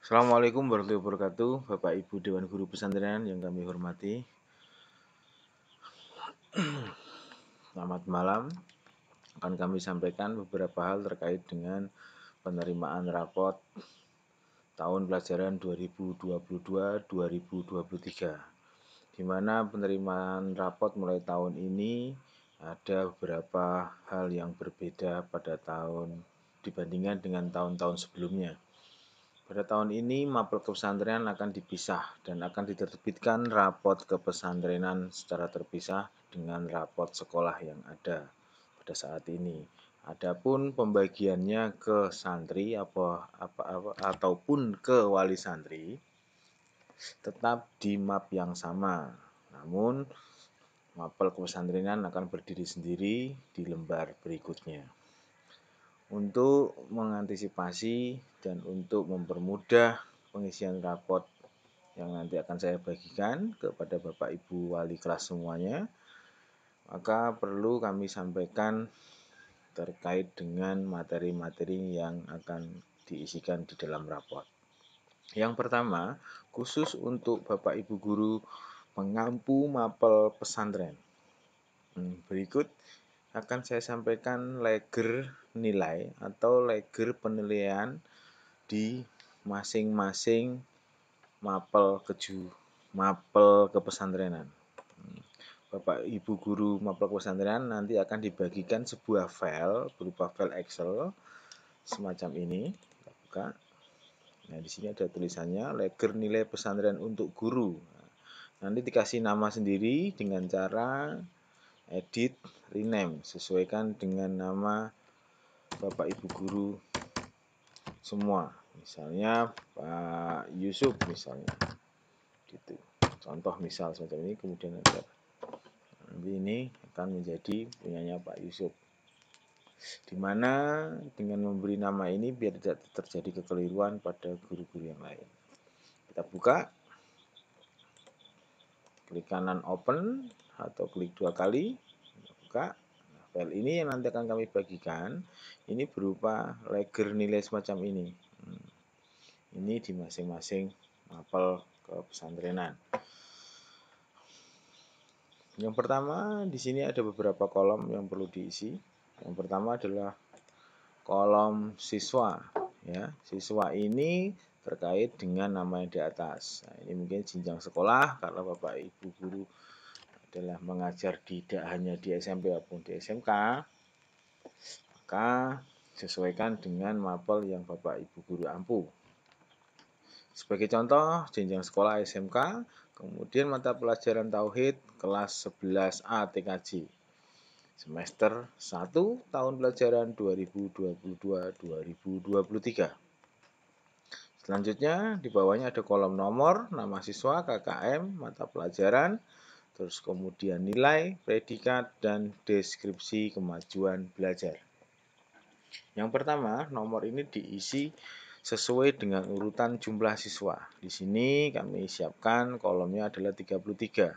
Assalamualaikum warahmatullahi wabarakatuh, Bapak Ibu Dewan Guru Pesantren yang kami hormati. Selamat malam. Akan kami sampaikan beberapa hal terkait dengan penerimaan rapot tahun pelajaran 2022-2023. Di mana penerimaan rapot mulai tahun ini ada beberapa hal yang berbeda pada tahun dibandingkan dengan tahun-tahun sebelumnya. Pada tahun ini, mapel kepesantrenan akan dipisah dan akan diterbitkan rapot kepesantrenan secara terpisah dengan rapot sekolah yang ada pada saat ini. Adapun pembagiannya ke santri ataupun ke wali santri tetap di map yang sama. Namun, mapel kepesantrenan akan berdiri sendiri di lembar berikutnya. Untuk mengantisipasi dan untuk mempermudah pengisian rapot yang nanti akan saya bagikan kepada Bapak Ibu wali kelas semuanya, maka perlu kami sampaikan terkait dengan materi-materi yang akan diisikan di dalam rapot. Yang pertama, khusus untuk Bapak Ibu guru pengampu mapel pesantren. Berikut akan saya sampaikan leger nilai atau leger penilaian di masing-masing mapel kepesantrenan. Bapak Ibu guru mapel kepesantrenan nanti akan dibagikan sebuah file berupa file Excel semacam ini. Kita buka. Nah, di sini ada tulisannya leger nilai pesantren untuk guru. Nanti dikasih nama sendiri dengan cara edit, rename, sesuaikan dengan nama Bapak Ibu guru semua. Misalnya Pak Yusuf misalnya. Gitu. Contoh misal semacam ini, kemudian nanti ini akan menjadi punyanya Pak Yusuf. Dimana dengan memberi nama ini biar tidak terjadi kekeliruan pada guru-guru yang lain. Kita buka. Klik kanan open atau klik 2 kali. Buka. Nah, file ini yang nanti akan kami bagikan. Ini berupa leger nilai semacam ini. Ini di masing-masing mapel kepesantrenan. Yang pertama, di sini ada beberapa kolom yang perlu diisi. Yang pertama adalah kolom siswa. Ya, siswa ini terkait dengan nama yang di atas. Nah, ini mungkin jenjang sekolah karena Bapak Ibu guru adalah mengajar tidak hanya di SMP maupun di SMK, maka sesuaikan dengan mapel yang Bapak Ibu guru ampu. Sebagai contoh, jenjang sekolah SMK, kemudian mata pelajaran Tauhid kelas 11A TKJ. Semester 1 tahun pelajaran 2022-2023. Selanjutnya, di bawahnya ada kolom nomor, nama siswa, KKM, mata pelajaran, terus kemudian nilai, predikat, dan deskripsi kemajuan belajar. Yang pertama, nomor ini diisi sesuai dengan urutan jumlah siswa. Di sini kami siapkan kolomnya adalah 33.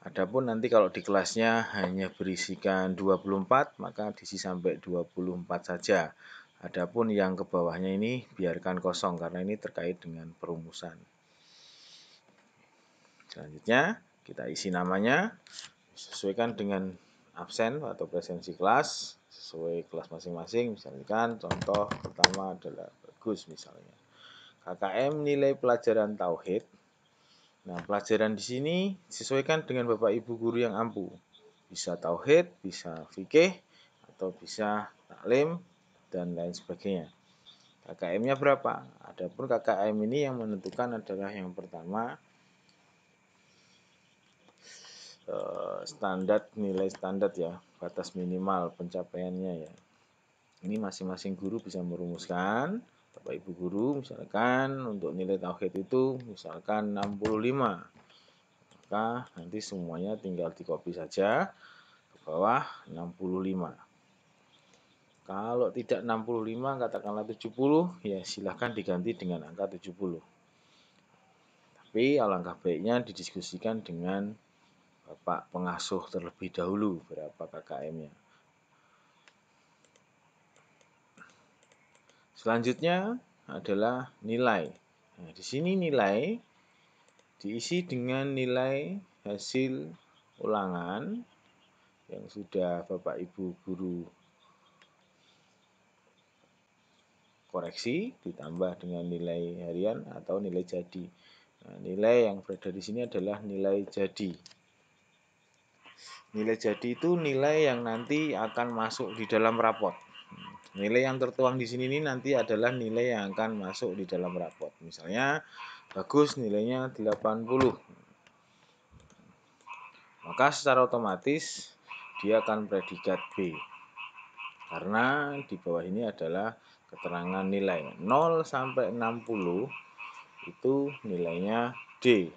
Adapun nanti kalau di kelasnya hanya berisikan 24, maka diisi sampai 24 saja. Adapun yang ke bawahnya ini biarkan kosong karena ini terkait dengan perumusan. Selanjutnya, kita isi namanya, sesuaikan dengan absen atau presensi kelas, sesuai kelas masing-masing. Misalkan contoh pertama adalah bagus misalnya. KKM nilai pelajaran Tauhid. Nah, pelajaran di sini sesuaikan dengan Bapak Ibu guru yang ampu. Bisa Tauhid, bisa fikih, atau bisa taklim, dan lain sebagainya. KKM-nya berapa? Adapun KKM ini yang menentukan adalah yang pertama standar, nilai standar ya, batas minimal pencapaiannya ya. Ini masing-masing guru bisa merumuskan. Bapak Ibu guru misalkan untuk nilai tauhid itu misalkan 65. Maka nanti semuanya tinggal di copy saja ke bawah 65. Kalau tidak 65 katakanlah 70, ya silahkan diganti dengan angka 70. Tapi alangkah baiknya didiskusikan dengan Bapak pengasuh terlebih dahulu berapa KKM-nya. Selanjutnya adalah nilai. Nah, di sini nilai diisi dengan nilai hasil ulangan yang sudah Bapak Ibu guru koreksi ditambah dengan nilai harian atau nilai jadi. Nah, nilai yang berada di sini adalah nilai jadi. Nilai jadi itu nilai yang nanti akan masuk di dalam rapot. Nilai yang tertuang di sini ini nanti adalah nilai yang akan masuk di dalam rapot. Misalnya bagus nilainya 80. Maka secara otomatis dia akan predikat B. Karena di bawah ini adalah keterangan nilai 0 sampai 60 itu nilainya D.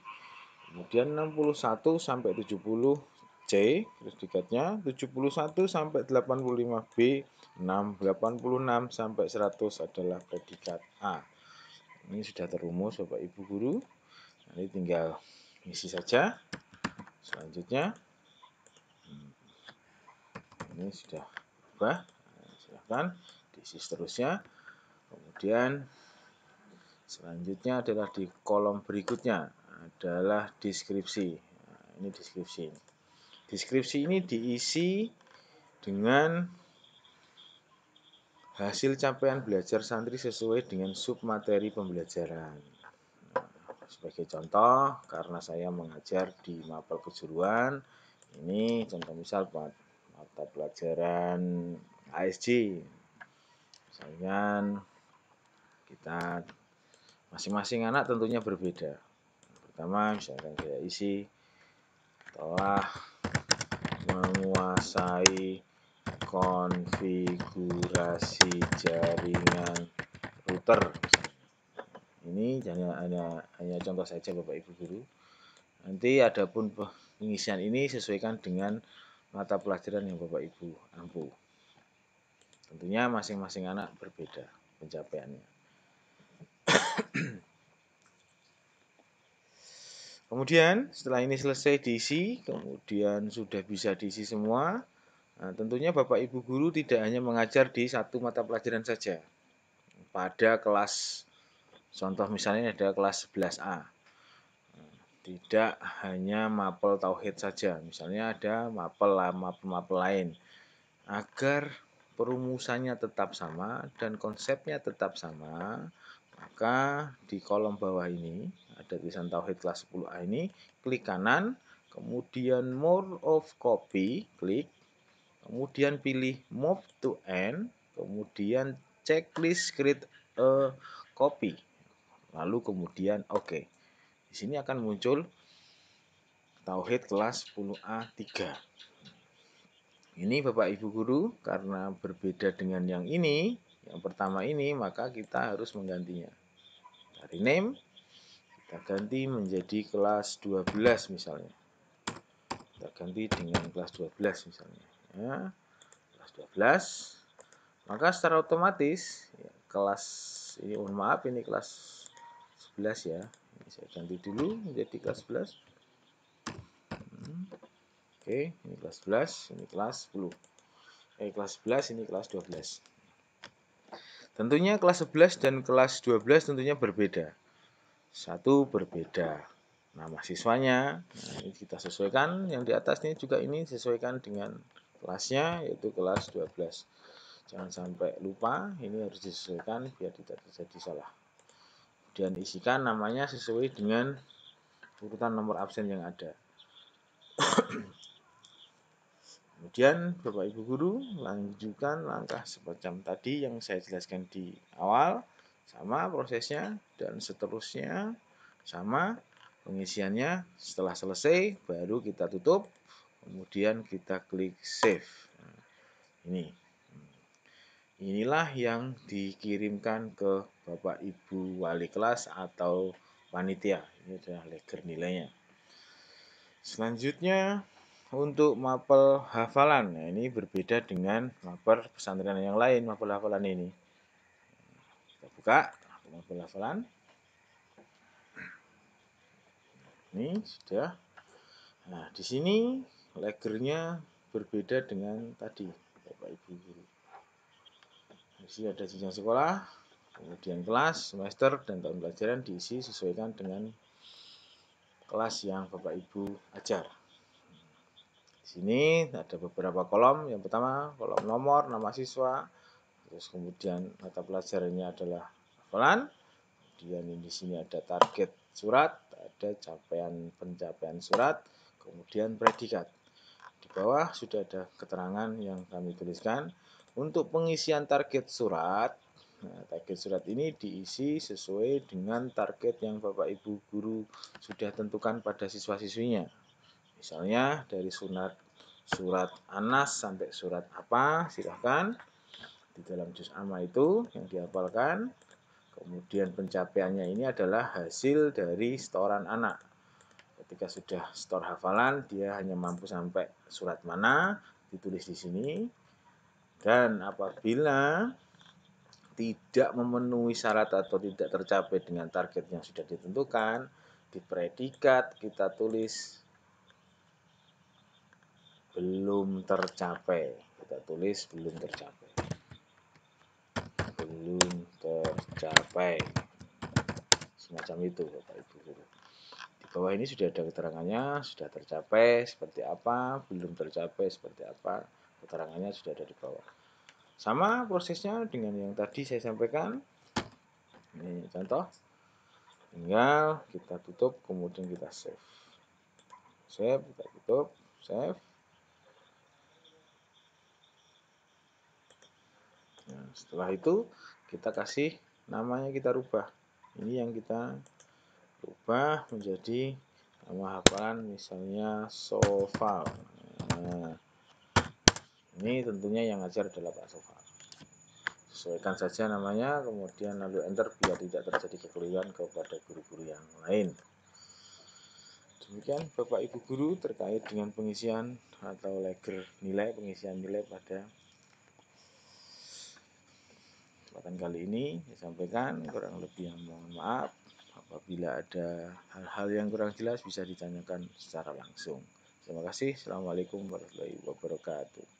Kemudian 61 sampai 70 C predikatnya, 71 sampai 85 B, 86 sampai 100 adalah predikat A. Ini sudah terumus Bapak Ibu guru. Nanti tinggal isi saja. Selanjutnya ini sudah berubah. Silahkan diisi seterusnya. Kemudian selanjutnya adalah di kolom berikutnya adalah deskripsi. Nah, ini deskripsi. Deskripsi ini diisi dengan hasil capaian belajar santri sesuai dengan submateri pembelajaran. Nah, sebagai contoh, karena saya mengajar di mapel kejuruan, ini contoh misal mata pelajaran ASJ. Misalnya kita masing-masing anak tentunya berbeda. Pertama, misalkan saya isi telah menguasai konfigurasi jaringan router. Ini hanya contoh saja Bapak Ibu guru. Nanti adapun pengisian ini sesuaikan dengan mata pelajaran yang Bapak Ibu ampu. Tentunya masing-masing anak berbeda pencapaiannya. Kemudian setelah ini selesai diisi, kemudian sudah bisa diisi semua. Nah, tentunya Bapak Ibu guru tidak hanya mengajar di satu mata pelajaran saja. Pada kelas, contoh misalnya ada kelas 11A. Tidak hanya mapel tauhid saja, misalnya ada mapel lain. Agar perumusannya tetap sama dan konsepnya tetap sama, maka di kolom bawah ini ada tulisan tauhid kelas 10A ini, klik kanan, kemudian more of copy, klik, kemudian pilih move to end, kemudian checklist create a copy, lalu kemudian oke. Di sini akan muncul tauhid kelas 10A3. Ini Bapak Ibu guru, karena berbeda dengan yang ini, yang pertama ini, maka kita harus menggantinya. Dari name, kita ganti menjadi kelas 12 misalnya. Kita ganti dengan kelas 12 misalnya. Ya, kelas 12. Maka secara otomatis, ya, kelas, ini mohon maaf, ini kelas 11 ya. Ini saya ganti dulu menjadi kelas 11. Oke, ini kelas 11, ini kelas 10. Kelas 11, ini kelas 12. Tentunya kelas 11 dan kelas 12 tentunya berbeda. Satu berbeda nama siswanya. Nah, ini kita sesuaikan. Yang di atas ini juga ini sesuaikan dengan kelasnya, yaitu kelas 12. Jangan sampai lupa, ini harus disesuaikan biar tidak terjadi salah. Kemudian isikan namanya sesuai dengan urutan nomor absen yang ada. Kemudian Bapak Ibu guru lanjutkan langkah semacam tadi yang saya jelaskan di awal, sama prosesnya dan seterusnya sama pengisiannya. Setelah selesai baru kita tutup, kemudian kita klik save. Nah, inilah yang dikirimkan ke Bapak Ibu wali kelas atau panitia. Ini adalah leger nilainya. Selanjutnya untuk mapel hafalan, nah ini berbeda dengan mapel pesantren yang lain. Mapel hafalan ini kita buka mapel hafalan. Ini sudah. Nah, di sini legernya berbeda dengan tadi, Bapak Ibu guru. Di sini ada jenjang sekolah, Kemudian kelas, semester, dan tahun pelajaran diisi sesuaikan dengan kelas yang Bapak Ibu ajar. Di sini ada beberapa kolom. Yang pertama, kolom nomor, nama siswa. Terus kemudian mata pelajarannya adalah hafalan. Kemudian di sini ada target surat, ada pencapaian surat, kemudian predikat. Di bawah sudah ada keterangan yang kami tuliskan. Untuk pengisian target surat, target surat ini diisi sesuai dengan target yang Bapak Ibu guru sudah tentukan pada siswa-siswinya. Misalnya dari surat Anas sampai surat apa, silahkan. Di dalam juz amma itu yang dihafalkan. Kemudian pencapaiannya ini adalah hasil dari setoran anak. Ketika sudah setor hafalan, dia hanya mampu sampai surat mana, ditulis di sini. Dan apabila tidak memenuhi syarat atau tidak tercapai dengan target yang sudah ditentukan, di predikat kita tulis belum tercapai. Kita tulis belum tercapai. Belum tercapai. Semacam itu Bapak Ibu guru. Di bawah ini sudah ada keterangannya, sudah tercapai seperti apa, belum tercapai seperti apa, keterangannya sudah ada di bawah. Sama prosesnya dengan yang tadi saya sampaikan. Ini contoh. Tinggal kita tutup, kemudian kita save. Save, kita tutup, save. Nah, setelah itu kita kasih namanya, kita rubah. Ini yang kita rubah menjadi nama hafalan, misalnya Sofal. Nah, ini tentunya yang ngajar adalah Pak Sofal. Sesuaikan saja namanya, kemudian lalu enter biar tidak terjadi kekeliruan kepada guru-guru yang lain. Demikian Bapak Ibu guru terkait dengan pengisian atau leger nilai, pengisian nilai pada kesempatan kali ini. Saya sampaikan, kurang lebih yang mohon maaf. Apabila ada hal-hal yang kurang jelas bisa ditanyakan secara langsung. Terima kasih. Assalamualaikum warahmatullahi wabarakatuh.